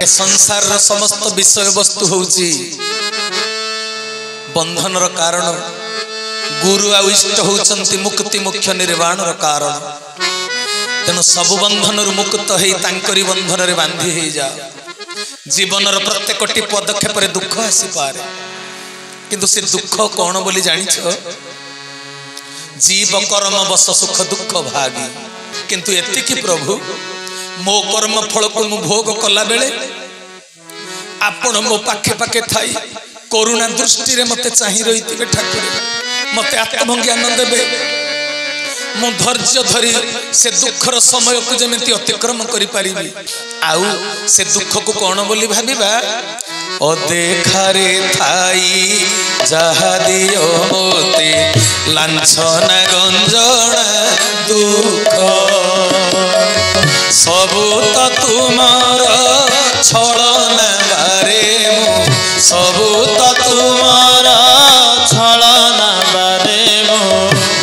संसार समस्त विषय वस्तु होउची बंधन कारण गुरु आ इष्ट होउचंती मुक्ति मुख्य निर्वाण कारण तेणु सब बंधन मुक्त हो तांकरी बंधन रे बांधी हो जा जीवन प्रत्येक पदक्षेप दुख आसी पारे किंतु से दुख कौन बोली जानिछ जीव कर्म बस सुख दुख भागी किंतु एतिकी प्रभु मो कर्म फल को मु भोग कला बेले आपण मो पाखे पाखे थाई करुणा दृष्टि रे मते चाहि रहिथिबे ठाकुर मते आत्मभंगी आनंद देबे मु धैर्य धरी से दुखर समय को जेमिति अतिक्रम करि पारिबी आउ से दुख को कौन बोली भाबिबा अदेखारे थाई जहा दियो मोते लांछना गंजना दुख सबू तो तुमार छलना बारे मु सबू तो तुमार छलना बारे मु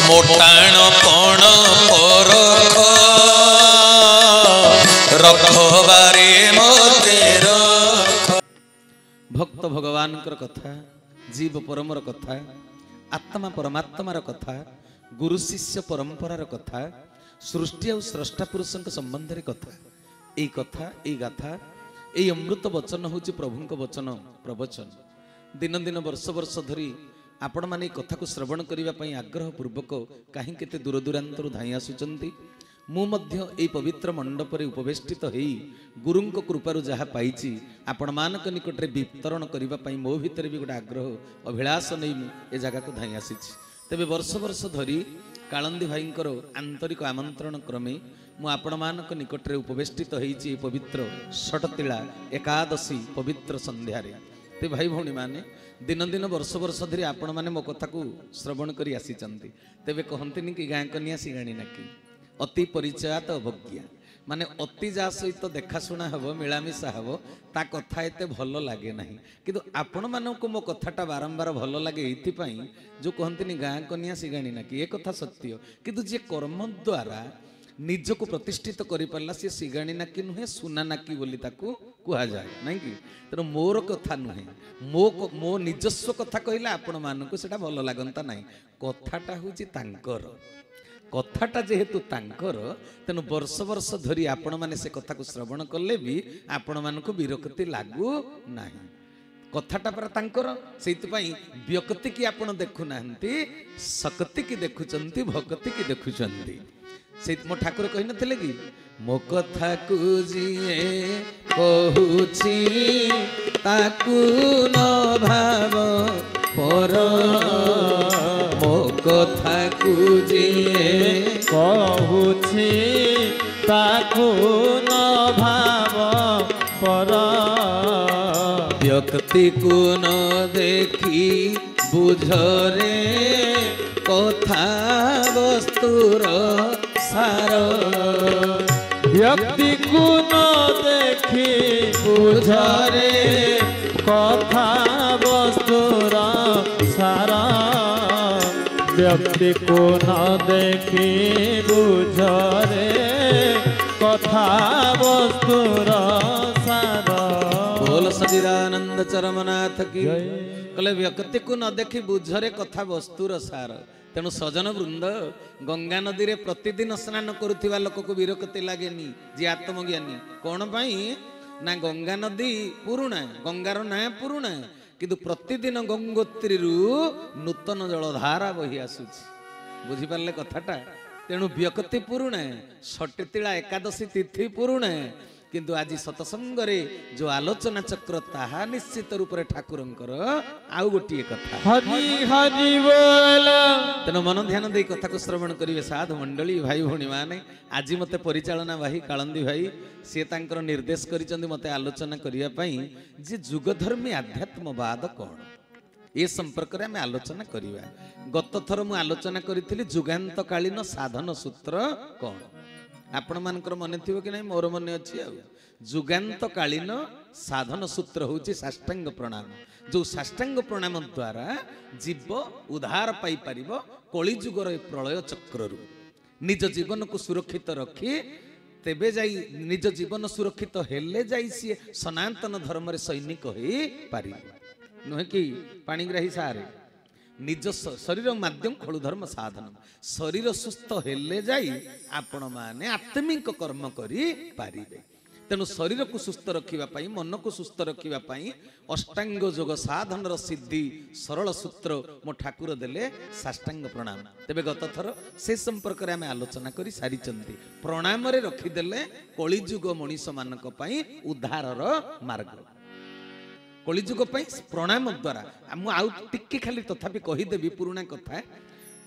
मोटाण पण परख रखबारे मते रख। भक्त भगवान कथा जीव परमर कथा आत्मा परमात्मार कथा गुरु शिष्य परंपरार कथा सृष्टि और स्रष्टा पुरुषों संबंध रे कथा यही कथा यही गाथा यही अमृत वचन हूँ प्रभु वचन प्रवचन दिन दिन वर्ष वर्ष धरी आपण मैंने कथा को श्रवण करने आग्रह पूर्वक कहीं केते दूर दूरांतर धाई आसुचंती मुझे पवित्र मंडप रे उपवेष्टित हो गुरुंक कृपारु जहाँ पाई आपण मान निकट में वितरण करने मो भितर भी गोटे आग्रह अभिलाष नहीं ए जगह को धाई आसी तेरे वर्ष वर्ष धरी कालंदी भाईंकर आंतरिक आमंत्रण क्रमे मु आपण मानक निकट रे उपवेष्टित होईची पवित्र षटतिला एकादशी पवित्र संध्यारे ते भाई भौणी माने दिन दिन वर्ष वर्ष धरी आपण माने मो कथा को श्रवण करी आसीचंती तेबे कहंतिनी कि गाँ कन्या सिगाणी नाकी अति परिचयात अवज्ञा माने अति जा सहित देखाशुना हम मिलामिशा हम ता कथा एते भल लगे ना किंतु आपण मानक मो कथाटा बारंबार भल लगे ये जो कहते गाँ कन्या सिगाणी ना कि ये कथा सत्य किंतु जे कर्म द्वारा निजको प्रतिष्ठित कर पारा सी सिगाणी नाकी नुहे सुना नाकी बोली ताकू कह जाए नहीं कि तेणु मोर कथा नुहे मो निजस्व कथा कहले आपण मानक सेटा भल लगता ना कथाटा हूँ तांकर कथाटा जेहेतु तांकर तेणु वर्ष वर्ष धरी आपण माने से कथा को श्रवण कले भी आपण मानक विरक्ति लागू नाही कथाटा पर तांकर सेइतपई व्यक्ति की आपण देखु नाहंती शक्ति की देखुचंती भक्ति की देखुचंती से मो ठाकुर कहि नथिले कि मो कथा को जिए कहूची ताकू न भाव पर मो कथा को जिए कहूची ताकू न भाव पर व्यक्ति को न देखी बुझरे कथा वस्तुर सार व्यक्ति को न देखी बुझरे कथा वस्तुर सारा व्यक्ति को न देखी बुझरे कथा वस्तुर सारा। बोल सजीरानंद चरमनाथ की कले व्यक्ति को न देखी बुझरे कथा वस्तुर सार तेणु सजन वृंद गंगा नदी रे प्रतिदिन स्नान करुवा लोक को विरक्ति लगे जी आत्मज्ञानी कौन पाई ना गंगा नदी पुरुणा गंगार ना पुरुणा किंतु प्रतिदिन गंगोत्री नूतन जलधारा बही आसुची बुझिपारे कथाटा तेणु व्यक्ति पुरुणा षटतिला एकादशी तिथि पुरुणा किंतु आज सतसंग रे जो आलोचना चक्र ताहा निश्चित रूप से ठाकुरंकर आउ गोटे कथा हरि हरि बोल तेणु मन ध्यान दे कथा को श्रवण करेंगे साधु मंडली भाई भौणी माने आज मते परिचालना भाई कालंदी भाई सी तांकर निर्देश करिसंदी मते आलोचना करिया पई जे जुगधर्मी आध्यात्मवाद कौन ये संपर्क रे आमे आलोचना करिवा। गत थर मु आलोचना करिथिली जुगांतकालीन साधन सूत्र कौन आपण मानकर मन थी कि नहीं मोर मन अच्छी जुगांतकालीन साधन सूत्र हूँ साष्टांग प्रणाम जो साष्टांग प्रणाम द्वारा जीव उद्धार पाई परिबो कलिजुगर प्रलय चक्रु निज जीवन को सुरक्षित रखी तेबे जाई निज जीवन सुरक्षित हेले जाई सी सनातन धर्म रे सैनिक होई पारि नुहे कि पाणिग्राही सारे निज शरीर माध्यम खलु धर्म साधन शरीर सुस्थ हेले जाई आपण माने आत्मिक कर्म करी पारिबे तेणु शरीर को सुस्थ रखा मन को सुस्थ रखा अष्टांग योग साधन सिद्धि सरल सूत्र मो ठाकुर देले साष्टांग प्रणाम तेबे गत थर से संपर्क में आम आलोचना कर सारी प्रणाम रे रखिदेले कलिजुग मनीष मानक पई उद्धारर मार्ग कलिजुग पई प्रणाम द्वारा आउ टिके खाली तथापि कहीदेवी पुराणा कथा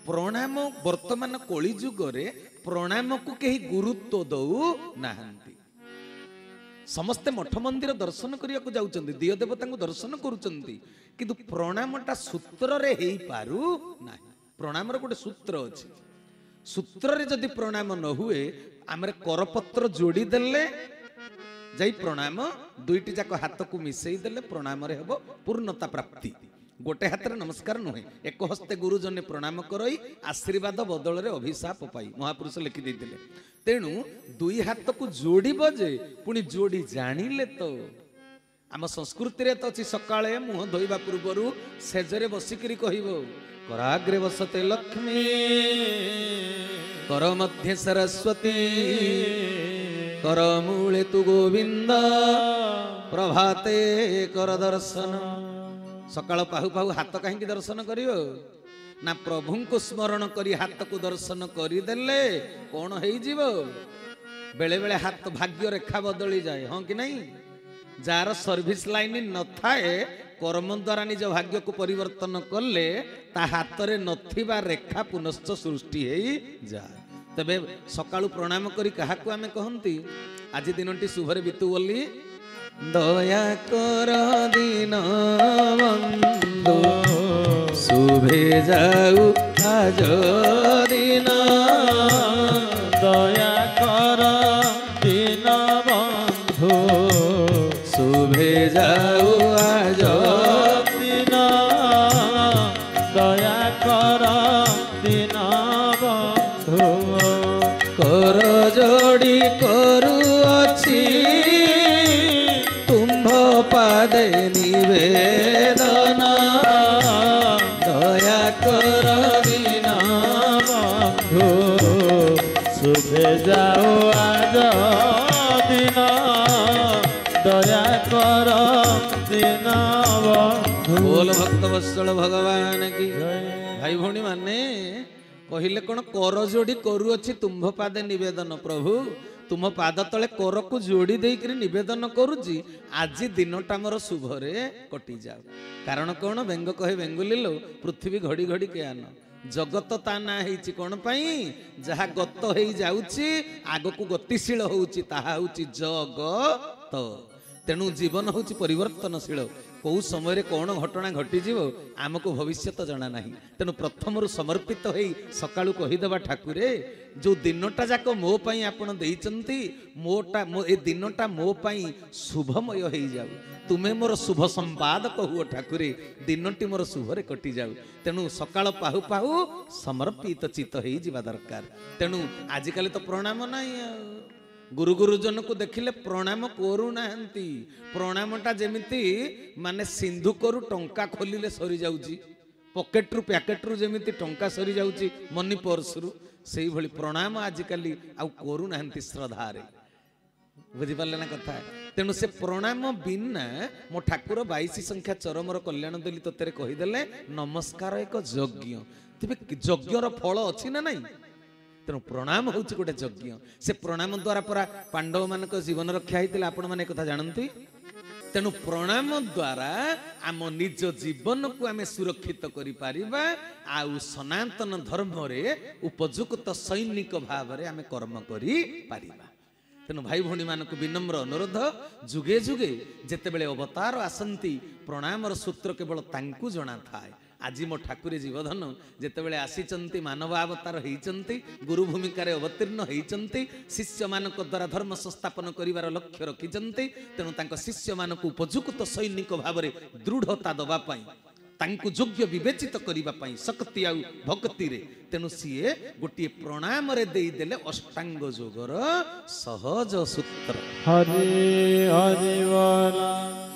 प्रणाम वर्तमान कलिजुग रे प्रणाम को कहीं गुरुत्व दऊ नाहंती समस्ते मठ मंदिर दर्शन करने को जाउचंदी दिय देवता को दर्शन करूचंदी किंतु प्रणामटा सूत्र रे हेई पारु नाही प्रणाम रो गोटे सूत्र अछि सूत्र रे जदि प्रणाम न हुए हमरे करपत्र जोड़ी देले जाई प्रणाम दुईटी जाक हाथ को मिसई देले प्रणाम रे हेबो पूर्णता प्राप्ति गोटे हाथ रे नमस्कार नुहे एक हस्ते गुरुजने प्रणाम करई आशीर्वाद बदल रे अभिशाप पाई महापुरुष लिखि देथिले तेणु दुई हाथ को जोड़ी जे पुणी जोड़ी जानिले तो आम संस्कृति रे तो अछि सकाळे मुह धोइबा पूर्वरु सेजरे बसिकरी कहिबो कराग्रे बसते लक्ष्मी कर मध्य सरस्वती कर मूले तु गोविंद प्रभाते कर दर्शन सकाळ पाहु पाहु हाथ कहीं दर्शन करियो ना प्रभु को स्मरण करी हाथ को दर्शन करदेले कौन हो बेले बेले हाथ भाग्य रेखा बदली जाए हाँ कि नहीं जार सर्विस लाइन न थाए कर्म द्वारा निज भाग्य को परिवर्तन कले ता हाथ रे नथिबा रेखा पुनश्च सृष्टि हो जाए तबे सकाळु प्रणाम करी काहाकु आमे कहंती आज दिनटी शुभरे बितु बोली दया कर दिन बंधु शुभे जाऊ आज दिन दया कर दिन बंधु शुभे जाऊ आज दिन दया कर दिन बंधु कर जोड़ी करू अछि तुम्भ पादे निवेदन दया कर दिन बंधु शुभे जाओ आज दिन दया कर दिन बंधु बोल भक्त वत्सल भगवान की भाई भौणी माने कहले कौन कर जोड़ी करू अच्छी तुम्भ पादे निवेदन प्रभु तुम पाद तले कर को जोड़ी देकर निवेदन करुची आज दिनटा मोर शुभरे कटि जाओ कारण कौन व्यंग कहे बेंगुलिलो पृथ्वी घड़ी घड़ी के आन जगत ता ना हेची कौन पाई जहा गत हो जाउची आगो को गतिशील होउची ताहा होउची जगत तेणु जीवन होउची परिवर्तनशील कौ समय कौन घटना घटीजीव आमको भविष्य जना ना तेणु प्रथम समर्पित हो सकाळु कहीदेवा ठाकुरे जो दिनटा जाक मो पाई आपण देइचंती मोटा मो ए दिनटा मो पाई शुभमय हो जाऊ तुमे मोर शुभ संपादक हुओ ठाकुरे दिनटी मोर शुभरे कटि जाऊ तेणु सकाळ पाहु पाहु समर्पित चित्त हो जिबा दरकार तेणु आजिकाली तो प्रणाम नाही गुरु गुरुजन को देखिले प्रणाम करू नाहंती प्रणामटा जेमिति माने सिंधु करू टंका खोलिले सरी जाउची पॉकेट रु पैकेट रु जेमिति टंका सरी जाउची मनी पर्स रु सेही भली प्रणाम आजिकाली आउ करू नाहंती श्रद्धा रे बुझी पाले ना कथा तेणु से प्रणाम बिना मो ठाकुर 22 संख्या चरमर कल्याण देली ततेरे कहिदेले नमस्कार एक यज्ञ तेबे यज्ञर फल अछि ना नहीं तेणु प्रणाम हूँ गोटे यज्ञ से प्रणाम द्वारा परा पांडव मान जीवन रक्षा होता आपण मैंने कथा जानती तेणु प्रणाम द्वारा आम निज जीवन को आम सुरक्षित करिपारिबा आउ सनातन धर्म रे उपयुक्त सैनिक भाव रे आम कर्म करि पारिबा तेणु भाई भौणी मानक विनम्र अनुरोध जुगे जुगे जेतेबेले अवतार आसंती प्रणामर सूत्र केवल तांकु जଣା थाए आज मो ठाकुरे जीवधन जेतेबेले आसीचंती मानवावतार होइचंती गुरु भूमिकार अवतीर्ण होइचंती शिष्य मानक द्वारा धर्म संस्थापन करिवार लक्ष्य रखिचंती तेणु तांको शिष्य मानक उपयुक्त सैनिक भाव रे दृढ़ता दबा पई तांकु योग्य विवेचित करिबा पई शक्ति आ भक्ति रे तेनु सीए गोटे प्रणाम रे देई देले अष्टांग योगर सहज सूत्र। हरि हरि बोल।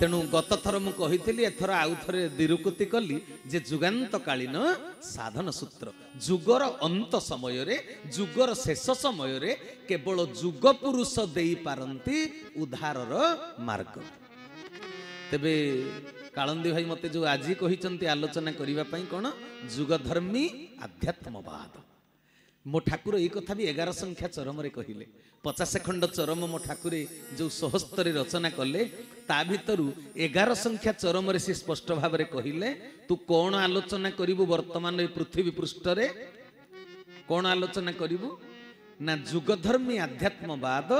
तेणु गत थर मु कहितली एथर आउ थरे दिरुकुति कली जे जुगांत कालीन साधन सूत्र जुगर अंत समय रे जुगर शेष समय रे केवल जुग पुरुष देई पारंती उद्धारर मार्ग। तेबे कालंदी भाई मते जो आज कहिचंती आलोचना करिबा पई कोन जुगधर्मी आध्यात्मवाद। मो ठाकुर ये कथा भी 11 संख्या चरम रे कहिले 50 खंड चरम मो ठाकुरे जो सहस्त्र रचना कले ता भितरु 11 संख्या चरम रे से स्पष्ट भाव रे कहिले तू कोन आलोचना करिवु वर्तमान ए पृथ्वी पृष्ठ रे कोन आलोचना करिवु ना जुगधर्मी आध्यात्मवाद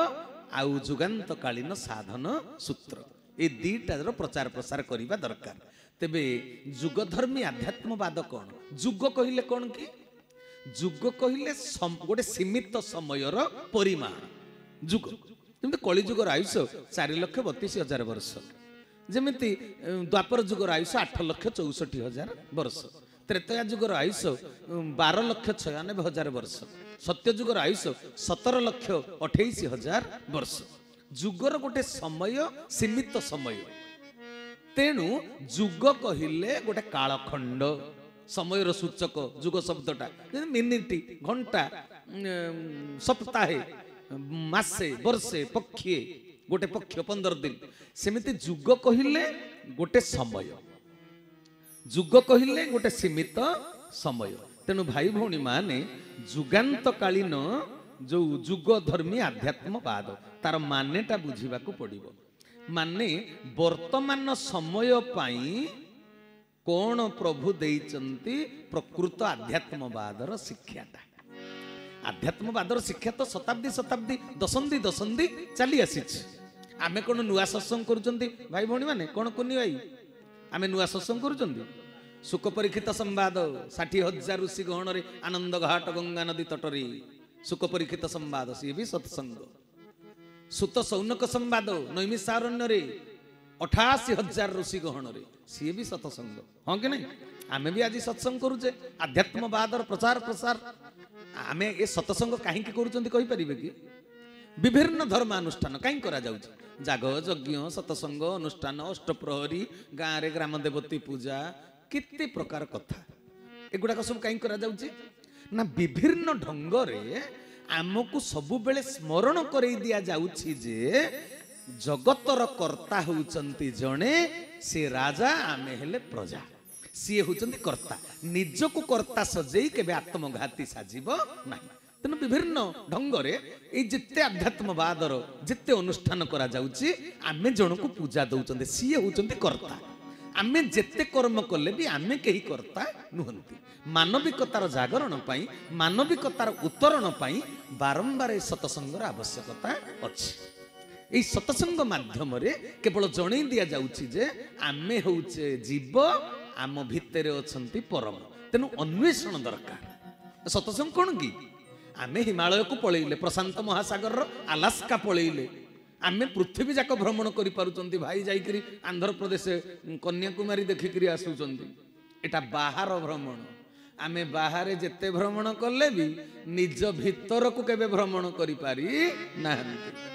आउ जुगांत कालीन साधन सूत्र ए दीटार प्रचार प्रसार करिबा दरकार। तेबे जुगधर्मी आध्यात्मवाद कोन जुग कहिले कोन की जुग कहिले गोटे सीमित समयर परिमाण जुग जमी कलिजुगर आयुष 4,32,000 वर्ष जमीती द्वापर जुगर आयुष 8,64,000 वर्ष त्रेतया जुगर आयुष 12,96,000 वर्ष सत्य जुगर आयुष 17,28,000 वर्ष। जुगर गोटे समय सीमित समय तेणु जुग कहिले गोटे कालखंड समयर सूचक जुग शब्दटा मिनिटी घंटा सप्ताहे मासे वर्षे पक्षे गोटे पक्ष 15 दिन सेमिति जुग कहिले गोटे समय जुग कहिले गोटे सीमित समय। तेणु भाई भौणी माने जुगांत कालीन जो जुग धर्मी आध्यात्मवाद तार मानेटा बुझिबाकू पड़िबो। माने वर्तमान समय पाई कौन प्रभु देइचंती प्रकृत आध्यात्मवादर शिक्षाटा। आध्यात्मवादर शिक्षा तो शताब्दी शताब्दी दशंधि दशंधि चली आसीछि। आमे कोन नुआ सत्संग करूचंती भाई भौणी माने कोन कुनी भाई आमे नुआ सत्संग करूचंती सुख परीक्षित संवाद 60,000 ऋषि गहण रे आनंद घाट गंगा नदी तटरे सुख परीक्षित संवाद सी भी सत्संग सुत सौनक संवाद नैमिषारण्य रे 88,000 ऋषि गहण रे सी भी सत्संग हाँ कि नहीं। आमे भी आज सत्संग करूचे आध्यात्मवादर प्रचार प्रसार आमे ए सत्संग कहीं करूचंती कहि परिबे कि विभिन्न धर्मानुष्ठान कहीं करा जाउछ जाग यज्ञ सत्संग अनुष्ठान अष्टप्रहरी गाँ रे ग्राम देवती पूजा केते प्रकार कथा एगुडा सब कहीं करा जाउछ ना विभिन्न ढंग रे आमको सबु बेले स्मरण करई दिया जाउछि जे जगतर कर्ता होउचंती जणे से राजा आमे हेले प्रजा सी होउचंती कर्ता निजको कर्ता सजेई केबे आत्मघाती साजिब नाही। तेणु विभिन्न ढंग रे ए जिते आध्यात्मवादर जिते अनुष्ठान करा जाउछि आमे जनको पूजा दउचंती सी होउचंती कर्ता आमे जेते कर्म कले भी आमे केही कर्ता नुहंती। मानविकतार जागरण पाई मानविकतार उत्तरण पाई बारंबार सत्संगर आवश्यकता अछि। এই सत्संग माध्यम रे केवल जणै दिया जाउछि जे आमे होउचे जीव आम भितरे अछंती परम तेनु अन्वेषण दरकार। सत्संग कोन की आमे हिमालय को पळैले प्रशांत महासागर अलास्का पळैले आमे पृथ्वी जाक भ्रमण करि पारुचंती भाई जाईकरी आंध्र प्रदेश कन्याकुमारी देखिकरी आसुचंती एटा बाहर भ्रमण आमे बाहरे जेते भ्रमण कले भी निज भितर को केबे भ्रमण करि पारी नाहंती।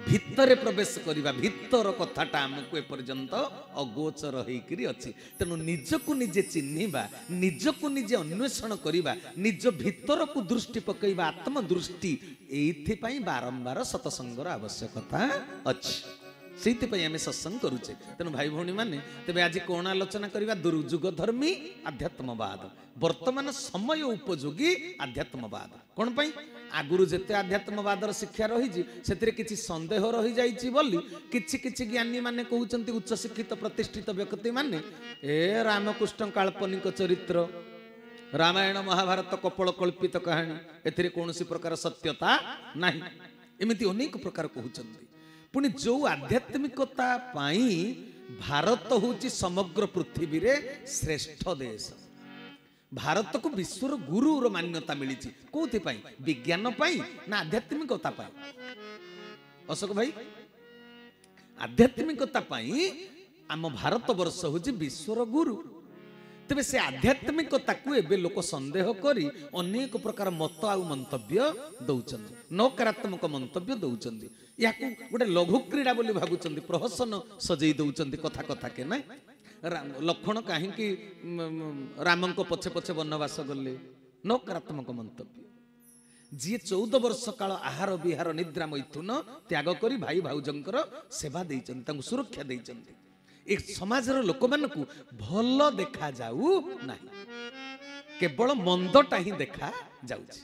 भितरे प्रवेश करिबा भितर कथाटा आमको ए पर्यंत अगोचर होइकरी अछि। तेनु निजको निजे चिन्हिबा निजको निजे अन्वेषण करिबा निज भितर को दृष्टि पकैबा आत्मदृष्टि एथि पई बारंबार सत्संगर आवश्यकता अछि। सेति पई आमे सत्संग करूचे। तेनु भाई भौणी माने तबे आज कोन आलोचना करिबा दुर्जुग धर्मी आध्यात्मवाद वर्तमान समय उपयोगी आध्यात्मवाद कोन पई आगुरु जेते आध्यात्मवादर शिक्षा रही से किसी संदेह रही जाइछि बोली किछि किछि ज्ञानी माने कहउचंती उच्च शिक्षित प्रतिष्ठित व्यक्ति माने ए रामकृष्ण काल्पनिक चरित्र रामायण महाभारत कपल कल्पित कहानी एथिरे कोनोसी प्रकार सत्यता नाही एमिति अनेक प्रकार कहउचंती। पुणी जो आध्यात्मिकता पाई भारत होची समग्र पृथ्वी रे श्रेष्ठ देश। भारत को विश्वर गुरुर मान्यता मिली कौथि पाई विज्ञान पाई ना आध्यात्मिकता पाई अशोक भाई आध्यात्मिकता पाई आम भारत वर्ष हूँ विश्वर गुरु तेबे से आध्यात्मिकता को एबे लोक संदेह करी अनेक प्रकार मत आउ मंतव्य दौरान नकारात्मक मंतव्य दौरान या गोटे लघु क्रीड़ा बोली भावुं प्रहसन सजई दौरान कथा कथा के ना लक्षण कहीं राम पछे पछे वनवास गले नकारात्मक मंतव्य जी 14 वर्ष काल आहार विहार निद्रा मैथुन त्याग करी भाई भाउजंकर सेवा देइचंती सुरक्षा देइचंती ए समाजर लोक मानकू भल देखा जाऊ नाही केवल मंदटा ही देखा जाउछि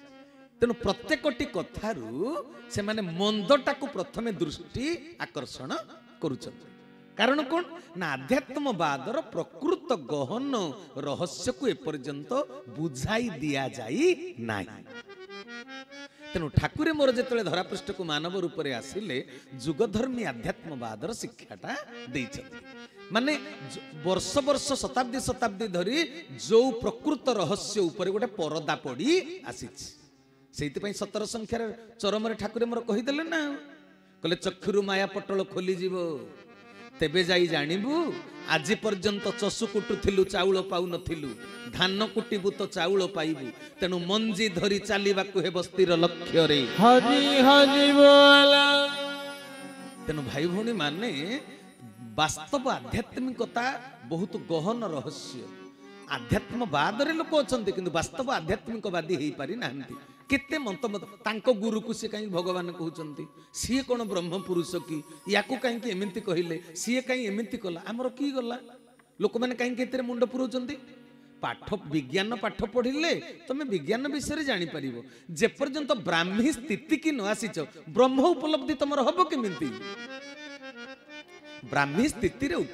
तेणु प्रत्येकटी कथारू से माने मंदटा को प्रथमे दृष्टि आकर्षण करूचंती कारण कौन ना आध्यात्मवादर प्रकृत गहन रहस्य को एपर्यंत बुझाई दिया जाई नाही तेणु ठाकुरे मोर जिते धरापृष्ठ को मानव रूप में आसिले जुगधर्मी आध्यात्मवादर शिक्षाटा देइछथि माने वर्ष वर्ष शताब्दी शताब्दी धरी जो प्रकृत रहस्य ऊपर गोटे परदा पड़ी आसीछि सेति पई 17 संख्यार चरम ठाकुरे मोर कहिदेले ना कहले चक्षुरु माया पटल खोली जीवो तेबे जाई जानिबु आज पर्यंत चसु कुटुथिलु चाउल पाउ नथिलु धान कुटिबु तो चाउल पाइबु तेनु मंजी धरी चालिबाकु हे बस्तीर लक्ष्य रे हरि हरि बोल तेनु भाई भौणी माने वास्तव आध्यात्मिकता बहुत गहन रहस्य आध्यात्मवाद रे लोक अछंती किंतु वास्तव आध्यात्मिकवादी हेई पारि नाहंती केते मंतमत तांको गुरु को से कहीं भगवान कहउचंती सी कोन ब्रह्म पुरुष की याकू कहीं एमिति कहिले सी कहीं एमिति कला हमर की गला लोक माने कहीं केते मुंड पुरउचंती पाठ विज्ञान पाठ पढ़िले तमे विज्ञान विषय जानी परिबो जे पर्यंत ब्राह्मी स्थिति की न आसीच ब्रह्म उपलब्धि तमर हबो केमिति ब्राह्मी स्थिति रे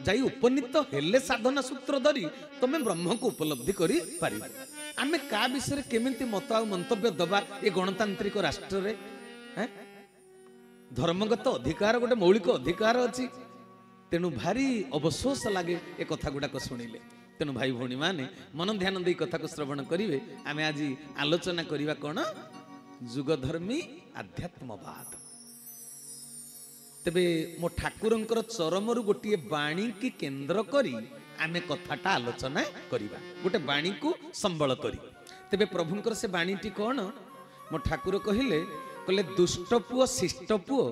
जाई उपनीत हेले साधना सूत्र धरी तमे ब्रह्म को उपलब्धि करी पारिबो आमे का विषय केमिति मत आ मंतव्य दबा ये गणतांत्रिक राष्ट्र रे हैं धर्मगत अधिकार गोटे मौलिक अधिकार अछि तेनु भारी अवसोस लागे ए कथा गुडा को सुनिले तेनु भाई भौणी माने मन ध्यान दे कथा को श्रवण करिवे आमे आज आलोचना करिवा कोन जुगधर्मी आध्यात्मवाद तेबे मो ठाकुरंकर चरमरु गोटिए बाणी की केंद्र करी आमे कथाटा आलोचना करिबा गोटे बाणी को संबल करी तेबे प्रभुंकर से बाणीटी कोन मो ठाकुर कहिले कहले दुष्ट पुओ शिष्ट पुओ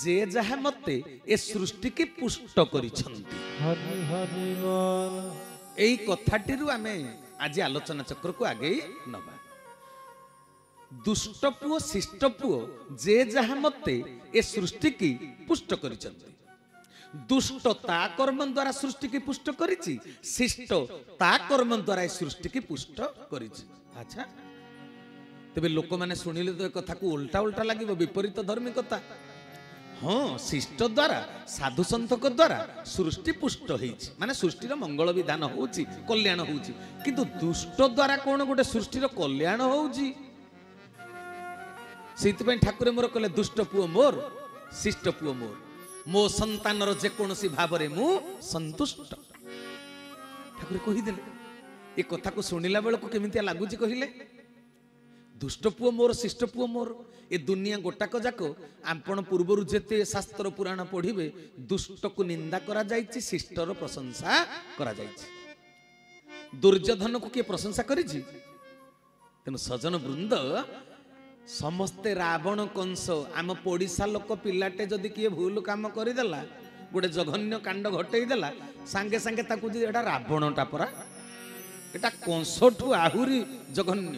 जे जहा मते ए सृष्टि की पुष्ट करिछंती हरि हरि बोल एई कथाटिरु आमे आज आलोचना चक्र को आगे नबा दुष्ट पुओ शिष्ट पुओ जे जहा मते ए सृष्टि की पुष्ट करिछंती दुष्ट ता कर्म द्वारा सृष्टि की पुष्ट करिछि शिष्ट ता कर्म द्वारा सृष्टि की पुष्ट करिछि अच्छा तबे लोक माने सुनिले तो कथा को उल्टा उल्टा लागिबो विपरीत धार्मिकता हाँ शिष्ट द्वारा साधु संतक द्वारा सृष्टि पुष्ट होइछि माने सृष्टिर मंगल विधान होउछि कल्याण होउछि किंतु दुष्ट द्वारा कोन गोटे सृष्टिर कल्याण होउछि सेति पय ठाकुर मोर कहले दुष्ट पुओ मोर शिष्ट पुओ मोर मो संतानर जेकोसी भाव रे मु संतुष्ट ठाकुर कहिदेले ए कथा को सुनिला बेलको केमितिया लागुची कहिले दुष्ट पुओ मोर शिष्ट पुओ मोर ए दुनिया गोटाक जाको आपण पूर्वरु जेते शास्त्र पुराण पढ़िबे दुष्ट को निंदा करा जायछि शिष्टर प्रशंसा करा जायछि दुर्योधन को के प्रशंसा करिछि तेनु सजन वृंद समस्ते रावण कंस आम पड़िशा लोक पिलाटे जदि किए भूल काम करदेला गोटे जघन्य कांड घटेदेला सांगे सांगे ताकू एटा रावणटा परा एटा कंसठू आहुरी जघन्य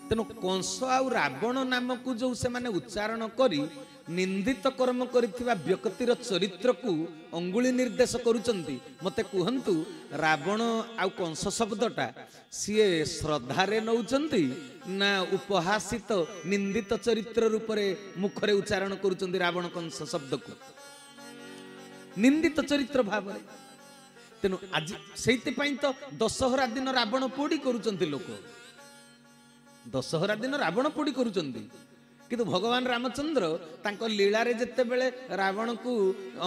तेणु कंस आउ रावण नाम को जो से माने उच्चारण करी निंदित कर्म करिथिबा व्यक्तिर चरित्र को अंगुली निर्देश करुचंती मते कुहंतु रावण आउ कंस शब्दटा सीए श्रद्धारे नौचंती ना उपहासित निंदित चरित्र रूप रे मुखरे उच्चारण करुचंती रावण कंस शब्द को निंदित चरित्र भाव रे तेनु आज सेति पई तो दशहरा दिन रावण पोड़ी करुचंती लोक दशहरा दिन रावण पोड़ी करुचंती किंतु भगवान रामचंद्र तांको लीला रे जत्ते बेले रावण को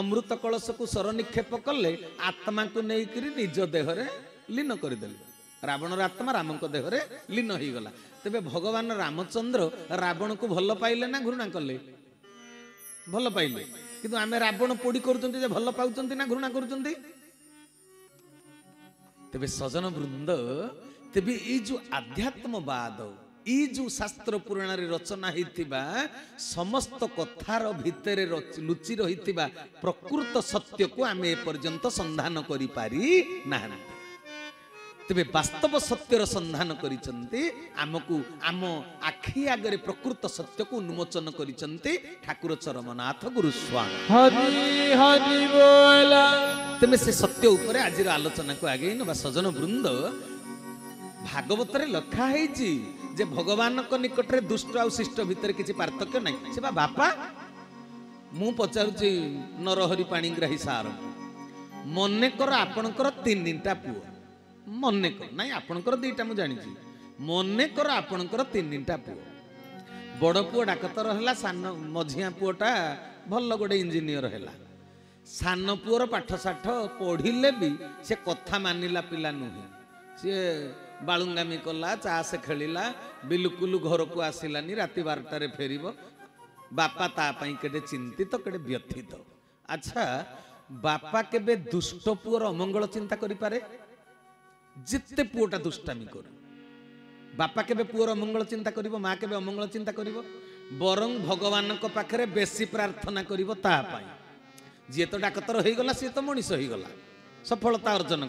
अमृत कलश को सर निक्षेप कले आत्मा को नेइकरी निज देह रे लीन करदेले रावण आत्मा राम को देह रे लीन हो गला तेबे भगवान रामचंद्र रावण को भल पाइले ना घृणा कले भल पाइले किंतु आमे रावण पोड़ी करूचंती जे भल पाउचंती ना घृणा करूचंती तेबे सजन वृंद तेबे ये जो आध्यात्मवाद ये जो शास्त्र पुराण रचना होइतिबा समस्त कथार भितर लुचि रहितिबा प्रकृत सत्य को आमे पर्यंत संधान करि पारि नाहन तेबे वास्तव सत्यर संधान करिसंती आमको आम आखि आगरे प्रकृत सत्य को उन्मोचन करिसंती ठाकुर चरमनाथ गुरुस्वामी हरि हरि बोल तेबे से सत्य ऊपर आज आलोचना को आगे न सजन वृंद भागवत रे लखा है जे भगवान को निकट रे दुष्ट आ शिष्ट भितर किसी पार्थक्य नहीं से बापा मु पचारुची नरहरि पाणिग्राही सार मने कर आपणकर तीनटा पुओ मने कर नहीं आपणकर दुईटा मु जानी मने कर आपणकर तीनटा पुओ बड़ पुओ डाक्तर है सान मझिया पुओटा भल गोटे इंजीनियर है सान पुओर पाठ साठ पढ़िले भी से कथा मानिला पिला नुहे सी बालुंगामी कला चाष खेलिला बिल्कुल घर को आसिलानी राति 12टारे फेरिब बापा तापाई केडे चिंतित केडे व्यथित अच्छा बापा केबे दुष्ट पुओर अमंगल चिंता करि पारे जिते पुओटा दुष्टामी कर बापा केबे पुओर अमंगल चिंता करिवो माँ केबे अमंगल चिंता करिवो बरं भगवान को पाखरे बेसी प्रार्थना करिवो ता पाई जी तो डाक्तर हो गला सी तो मनीष हो गला सफलता अर्जन